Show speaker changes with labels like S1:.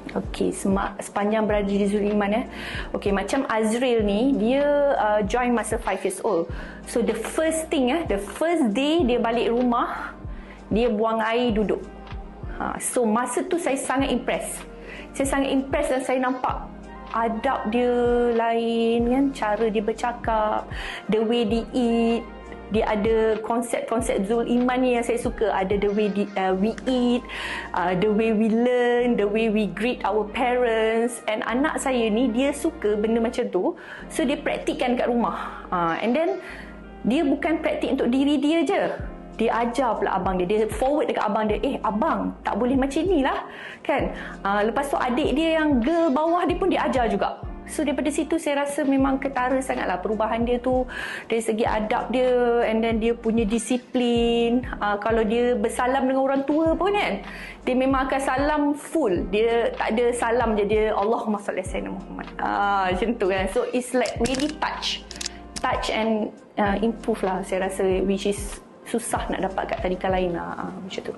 S1: Okey, sepanjang berada di Zul Iman Okey, macam Azril ni, dia join masa 5 years old. So the first thing the first day dia balik rumah, dia buang air duduk. So masa tu saya sangat impress. Saya sangat impress dan saya nampak adab dia lain kan, cara dia bercakap, the way dia eat. Dia ada konsep-konsep Zul Iman ni yang saya suka. Ada the way we eat, the way we learn, the way we greet our parents. And anak saya ni, dia suka benda macam tu. So, dia praktikkan kat rumah. And then, dia bukan praktik untuk diri dia je. Dia ajar pula abang dia. Dia forward dekat abang dia. Abang, tak boleh macam ni lah. Kan? Lepas tu, adik dia yang girl bawah dia pun dia ajar juga. So daripada situ saya rasa memang ketara sangatlah perubahan dia tu dari segi adab dia, and then dia punya disiplin. Kalau dia bersalam dengan orang tua pun kan, dia memang akan salam full. Dia tak ada salam je, dia Allahumma salli sayyidina Muhammad. Macam tu kan. So it's like really touch and improve lah saya rasa, which is susah nak dapat kat tadika lain lah. Macam tu.